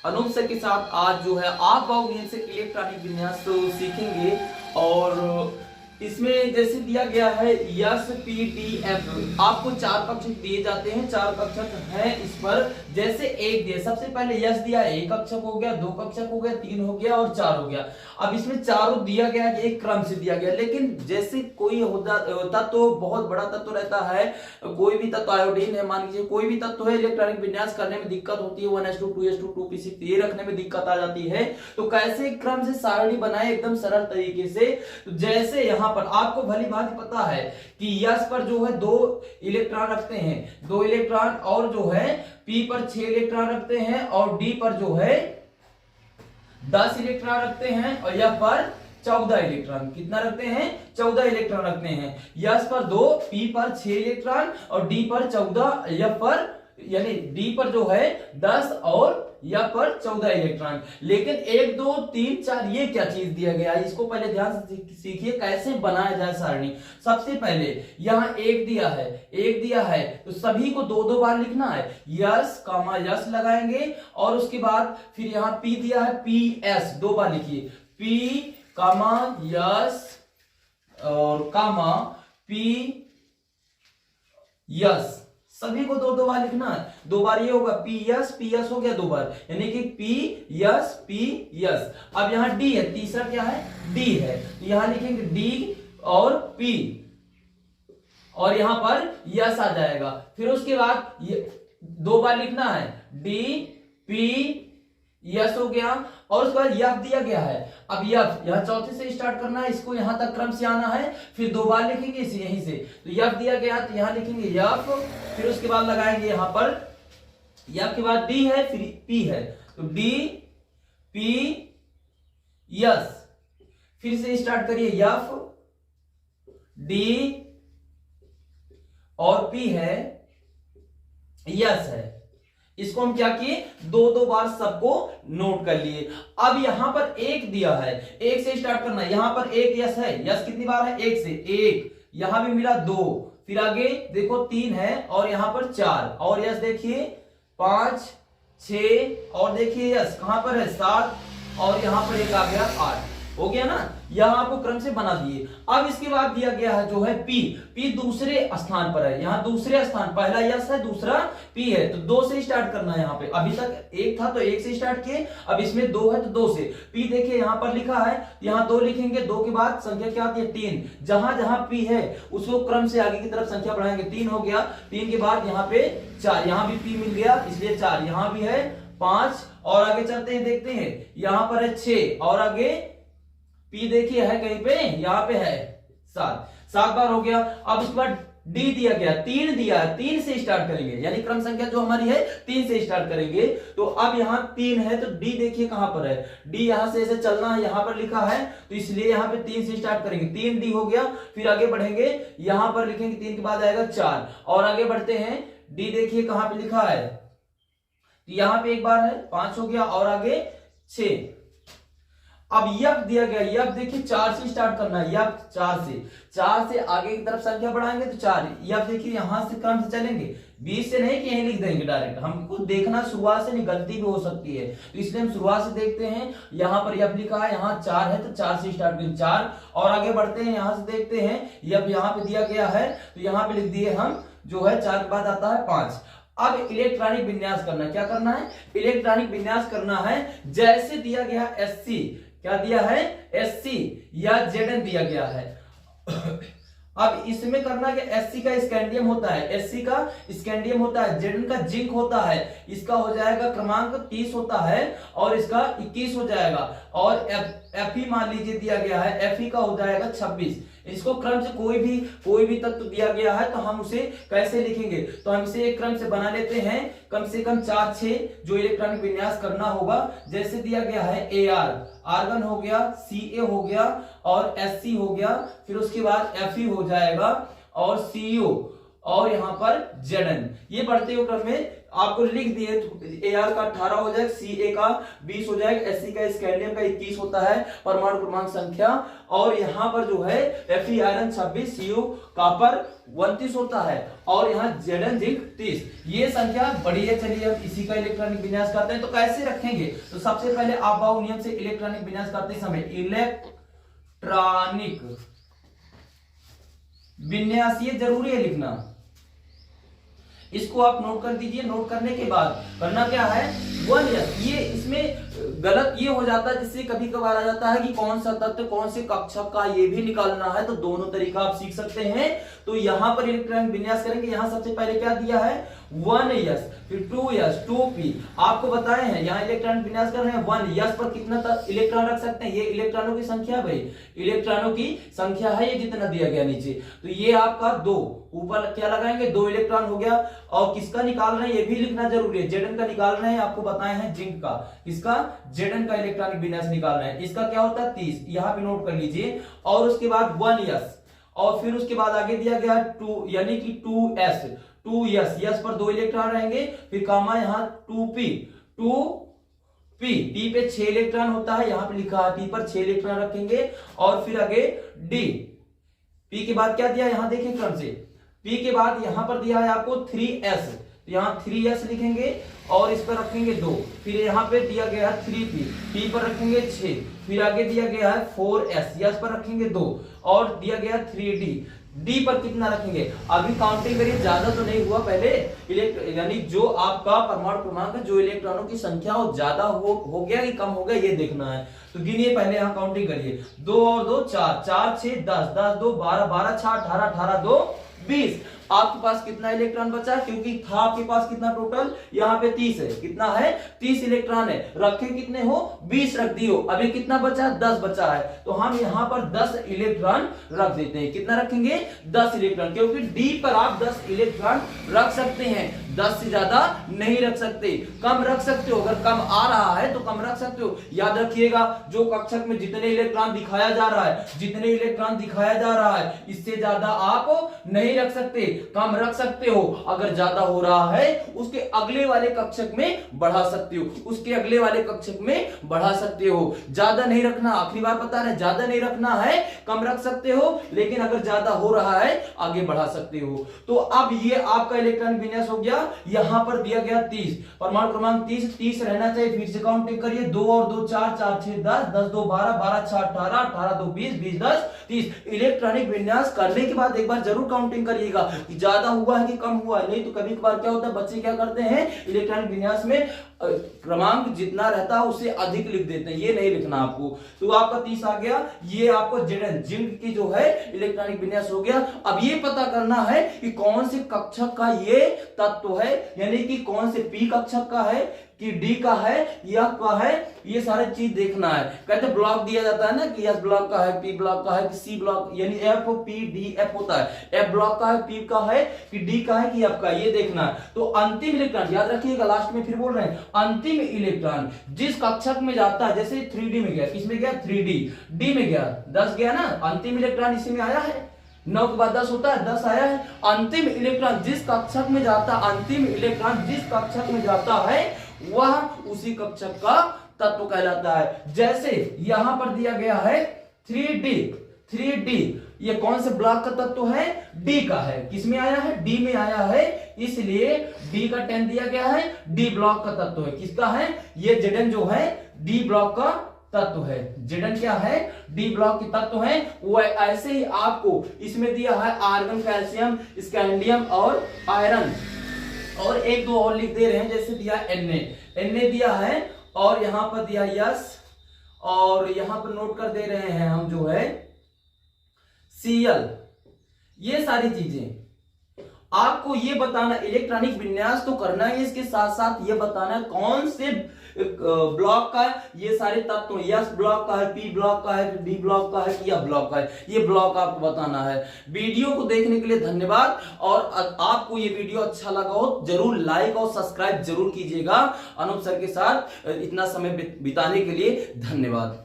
Anoop sir के साथ आज जो है आप बाउंड से इलेक्ट्रॉनिक विन्यास तो सीखेंगे। और इसमें जैसे दिया गया है यस पी टी एफ, आपको चार कक्षक दिए जाते हैं, चार कक्षक हैं इस पर। जैसे एक दिया, सबसे पहले यस दिया, एक कक्षक हो गया, दो कक्षक हो गया, तीन हो गया और चार हो गया। अब इसमें चारों दिया गया है, एक क्रम से दिया गया, लेकिन जैसे कोई होता तो बहुत बड़ा तत्व रहता है, कोई भी तत्व आयोडीन है मान लीजिए, कोई भी तत्व है, इलेक्ट्रॉनिक विन्यास करने में दिक्कत होती है, 1s2 2s2 2p6 ये रखने में दिक्कत आ जाती है। तो कैसे क्रम से सारणी बनाए एकदम सरल तरीके से। तो जैसे यहाँ पर आपको भली भांति पता है कि यस पर जो है 2 इलेक्ट्रॉन रखते हैं, 2 इलेक्ट्रॉन, और जो है पी पर 6 इलेक्ट्रॉन रखते हैं, और डी पर जो है 10 इलेक्ट्रॉन रखते हैं, और यह पर 14 इलेक्ट्रॉन। कितना रखते हैं? 14 इलेक्ट्रॉन रखते हैं। यस पर 2, पी पर 6 इलेक्ट्रॉन और डी पर 14, यह पर यानी डी पर जो है 10 और यह पर 14 इलेक्ट्रॉन। लेकिन 1 2 3 4 ये क्या चीज दिया गया है, इसको पहले ध्यान से सीखिए कैसे बनाया जाए सारणी। सबसे पहले यहां एक दिया है, एक दिया है तो सभी को 2 बार लिखना है। यस कामा यस लगाएंगे और उसके बाद फिर यहां पी दिया है, पी एस 2 बार लिखिए, पी कामा यस और कामा पी यस, सभी को 2 बार लिखना है। 2 बार ये होगा पी एस हो गया 2 बार, यानी कि पी एस। अब यहाँ डी है, तीसरा क्या है? डी है, तो यहां लिखेंगे डी और पी, और यहां पर यस आ जाएगा। फिर उसके बाद ये 2 बार लिखना है, डी पी यस हो गया, और उसके बाद यफ दिया गया है। अब यफ यहां चौथे से स्टार्ट करना है, इसको यहां तक क्रम से आना है, फिर 2 बार लिखेंगे इसे यहीं से। तो यफ दिया गया तो यहां लिखेंगे यफ, फिर उसके बाद लगाएंगे यहां पर यफ के बाद डी है, फिर पी है, तो डी पी यस। फिर से स्टार्ट करिए, यफ डी और पी है, यस है। इसको हम क्या किए? 2 बार सबको नोट कर लिए। अब यहां पर एक दिया है, एक से स्टार्ट करना है। यहां पर एक यस है, यस कितनी बार है? एक से, एक, यहां भी मिला 2, फिर आगे देखो 3 है, और यहां पर 4, और यस देखिए 5 6, और देखिए यस कहां पर है? 7, और यहां पर एक आ गया 8। हो गया ना, यहां आपको क्रम से बना दिए। अब इसके बाद दिया गया है जो है पी दूसरे स्थान पर है, यहां दूसरे स्थान, पहला यस है, दूसरा पी है, तो 2 से स्टार्ट करना है। यहां पे अभी तक 1 था तो 1 से स्टार्ट किए, अब इसमें 2 है तो 2 से। पी देखिए यहां पर लिखा है, यहां 2 लिखेंगे, 2 के बाद संख्या क्या आती है? 3। जहां जहां पी है उसको क्रम से आगे की तरफ संख्या बढ़ाएंगे। 3 हो गया, 3 के बाद यहां पे 4, यहां भी पी मिल गया इसलिए 4, यहां भी है 5, और आगे चलते हैं, देखते हैं यहां पर है 6, और आगे पी देखिए है कहीं पे, यहां पे है 7 बार हो गया। अब उसके बाद डी दिया गया, 3 दिया है, 3 से स्टार्ट करेंगे, यानी क्रम संख्या जो हमारी है 3 से स्टार्ट करेंगे। तो अब यहां 3 है तो डी देखिए कहां पर है, डी यहां से ऐसे चलना है, यहां पर लिखा है तो इसलिए यहां पे 3 से स्टार्ट करेंगे। 3 डी हो गया, फिर आगे बढ़ेंगे, यहां पर लिखेंगे 3 के बाद आएगा 4, और आगे बढ़ते हैं। डी देखिए कहां पे लिखा है, यहां पे एक बार है, 5 हो गया, और आगे 6। अब यफ दिया गया, यफ देखिए 4 से स्टार्ट करना है, यफ 4 से आगे की तरफ संख्या बढ़ाएंगे तो 4। यफ देखिए यहां से क्रम से चलेंगे, 20 से नहीं कि यहीं लिख देंगे डायरेक्ट, हमको देखना शुरुआत से, नहीं गलती भी हो सकती है, तो इसलिए हम शुरुआत से देखते हैं। यहां पर यफ लिखा है, यहां 4 है तो 4 से स्टार्ट करेंगे 4, और आगे बढ़ते हैं, यहां से देखते हैं यफ यहां पे दिया गया है तो यहां पे लिख दिए हम जो है 4 के बाद आता है 5। अब इलेक्ट्रॉनिक विन्यास करना, क्या करना है? इलेक्ट्रॉनिक विन्यास करना है। जैसे दिया गया एससी, क्या दिया है? एससी या जेडन दिया गया है। अब इसमें करना कि एससी का स्कैंडियम होता है, एससी का स्कैंडियम होता है, जेडन का जिंक होता है, इसका हो जाएगा क्रमांक 30 होता है, और इसका 21 हो जाएगा, और एफई मान लीजिए दिया गया है, एफई का हो जाएगा 26। इसको क्रम से कोई भी तत्व दिया गया है तो हम उसे कैसे लिखेंगे? तो हम इसे एक क्रम से बना लेते हैं, कम से कम 4-6 जो इलेक्ट्रॉनिक विन्यास करना होगा। जैसे दिया गया है एआर, आर्गन हो गया, सीए हो गया, और एससी हो गया, फिर उसके बाद एफई हो जाएगा, और सीओ, और यहाँ पर Zn। ये बढ़ते हुए क्रम में आपको लिख दिए, Ar का 18 हो जाएगा, Ca का 20 हो जाएगा, Sc का स्कैंडियम का 21 होता है परमाणु क्रमांक संख्या, और यहाँ पर जो है Fe आयरन 26, Cu कॉपर 29 होता है, और यहाँ Zn जिंक 30। ये संख्या बड़ी है। चलिए अब इसी का इलेक्ट्रॉनिक विन्यास करते हैं। तो कैसे रखेंगे? तो सबसे पहले आप नियम से इलेक्ट्रॉनिक विन्यास करते समय इलेक्ट्रॉनिक विन्यास, ये जरूरी है लिखना, इसको आप नोट कर दीजिए। नोट करने के बाद करना क्या है, 1s। ये इसमें गलत ये हो जाता है, जिससे कभी कभार आ जाता है कि कौन सा तत्व कौन से कक्षक का, ये भी निकालना है। तो दोनों तरीका आप सीख सकते हैं। तो यहां पर इलेक्ट्रॉनिक विन्यास करेंगे। यहां सबसे पहले क्या दिया है, 1s, फिर 2s, 2p। आपको बताए हैं यहाँ इलेक्ट्रॉनिक विन्यास कर रहे हैं। 1s पर कितना इलेक्ट्रॉन रख सकते हैं, ये इलेक्ट्रॉनों की संख्या भाई, इलेक्ट्रॉनों की संख्या है ये जितना दिया गया नीचे। तो ये आपका 2, ऊपर क्या लगाएंगे, 2 इलेक्ट्रॉन हो गया। और किसका निकाल रहे हैं ये भी लिखना जरूरी है, Zn का निकाल रहे हैं। आपको बताए हैं जिंक का, इसका Zn का इलेक्ट्रॉनिक विन्यास निकाल रहे हैं। इसका क्या होता है 30, यहां पे नोट कर लीजिए। और उसके बाद 1s, और फिर उसके बाद आगे दिया गया 2 यानी कि 2s, 2s, यस पर 2 इलेक्ट्रॉन रहेंगे। फिर कामा यहाँ 2p, 2p, p पे 6 इलेक्ट्रॉन होता है, यहाँ पे लिखा है p पर 6 इलेक्ट्रॉन रखेंगे। और फिर आगे d, p के बाद क्या दिया यहाँ देखिए क्रम से, p के बाद यहां पर दिया है आपको 3s, तो यहाँ 3s लिखेंगे और इस पर रखेंगे 2। फिर यहाँ पे दिया गया है 3p, p पर रखेंगे 6। फिर आगे दिया गया है 4s, यस पर रखेंगे 2, और दिया गया 3d, डी पर कितना रखेंगे। अभी काउंटिंग करिए, ज्यादा तो नहीं हुआ पहले यानी जो आपका परमाणु क्रमांक, जो इलेक्ट्रॉनों की संख्या हो ज्यादा हो गया कि कम हो गया ये देखना है। तो गिनिए पहले, यहाँ काउंटिंग करिए, 2 और 2 4, 4 6 10, 10 2 12, 12 6 18, 18 2 20। आपके पास कितना इलेक्ट्रॉन बचा है, क्योंकि था आपके पास कितना टोटल, यहाँ पे 30 है, कितना है 30 इलेक्ट्रॉन है, रखे कितने हो 20 रख दियो। अभी कितना बचा है 10 बचा है, तो हम यहाँ पर 10 इलेक्ट्रॉन रख देते हैं। कितना रखेंगे 10 इलेक्ट्रॉन, क्योंकि डी पर आप 10 इलेक्ट्रॉन रख सकते हैं, 10 से ज्यादा नहीं रख सकते। कम रख सकते हो, अगर कम आ रहा है तो कम रख सकते हो। याद रखिएगा, जो कक्षक में जितने इलेक्ट्रॉन दिखाया जा रहा है, जितने इलेक्ट्रॉन दिखाया जा रहा है, इससे ज्यादा आप नहीं रख सकते, कम रख सकते हो। अगर ज्यादा हो रहा है उसके अगले वाले कक्षक में बढ़ा सकते हो, उसके अगले वाले कक्षक में बढ़ा सकते हो। ज्यादा नहीं रखना, आखिरी बार बता रहे, ज्यादा नहीं रखना है, कम रख सकते हो, लेकिन अगर ज्यादा हो रहा है आगे बढ़ा सकते हो। तो अब ये आपका इलेक्ट्रॉनिक विन्यास हो गया। यहां पर दिया गया 30, परमाणु क्रमांक 30 रहना चाहिए। फिर से काउंटिंग करिए, 2 और 2 4, 4 6 10, 10 2 12, 12 6 18, 18 2 20, 20 10 30। इलेक्ट्रॉनिक विन्यास करने के बाद एक बार जरूर काउंटिंग करिएगा कि ज्यादा हुआ है कि कम हुआ है। नहीं तो कभी कभार क्या होता है, बच्चे क्या करते हैं, इलेक्ट्रॉनिक विन्यास में क्रमांक जितना रहता है उससे अधिक लिख देते हैं, ये नहीं लिखना आपको। तो आपका 30 आ गया। ये आपको Zn जिंक की जो है इलेक्ट्रॉनिक विन्यास हो गया। अब ये पता करना है कि कौन से कक्षक का ये तत्व है, यानी कि कौन से p कक्षक का है कि डी का है या का है, ये सारे चीज देखना है। कहते ब्लॉक दिया जाता है ना कि एस ब्लॉक का है, पी ब्लॉक का है कि सी ब्लॉक, यानी एफ पी डी एफ होता है। एफ ब्लॉक का है, पी का है कि डी का है कि एफ का, ये देखना है। तो अंतिम इलेक्ट्रॉन याद रखिएगा, लास्ट में फिर बोल रहे हैं, अंतिम इलेक्ट्रॉन जिस कक्षक में जाता है, जैसे 3D में गया, किसमें गया 3D, डी में गया 10 गया ना, अंतिम इलेक्ट्रॉन इसी में आया है। 9 के बाद 10 होता है, 10 आया है। अंतिम इलेक्ट्रॉन जिस कक्षक में जाता, अंतिम इलेक्ट्रॉन जिस कक्षक में जाता है वह उसी कक्षक का तत्व कहलाता है। जैसे यहां पर दिया गया है 3D, ये कौन से ब्लॉक का तत्व है, डी का है। किसमें आया है, डी में आया है, इसलिए डी का 10 दिया गया है, डी ब्लॉक का तत्व है। किसका है, ये Zn जो है डी ब्लॉक का तत्व है। Zn क्या है, डी ब्लॉक के तत्व है। वो ऐसे ही आपको इसमें दिया है आर्गन, कैल्शियम, स्कैंडियम और आयरन, और एक दो और लिख दे रहे हैं, जैसे दिया Na दिया है, और यहां पर दिया यस, और यहां पर नोट कर दे रहे हैं हम जो है Cl। ये सारी चीजें आपको ये बताना, इलेक्ट्रॉनिक विन्यास तो करना है, इसके साथ साथ ये बताना है कौन से ब्लॉक का ये सारे तत्व, यस ब्लॉक का है, पी ब्लॉक का है, डी ब्लॉक का है कि या ब्लॉक का है, ये ब्लॉक आपको बताना है। वीडियो को देखने के लिए धन्यवाद, और आपको ये वीडियो अच्छा लगा हो जरूर लाइक और सब्सक्राइब जरूर कीजिएगा। अनूप सर के साथ इतना समय बिताने के लिए धन्यवाद।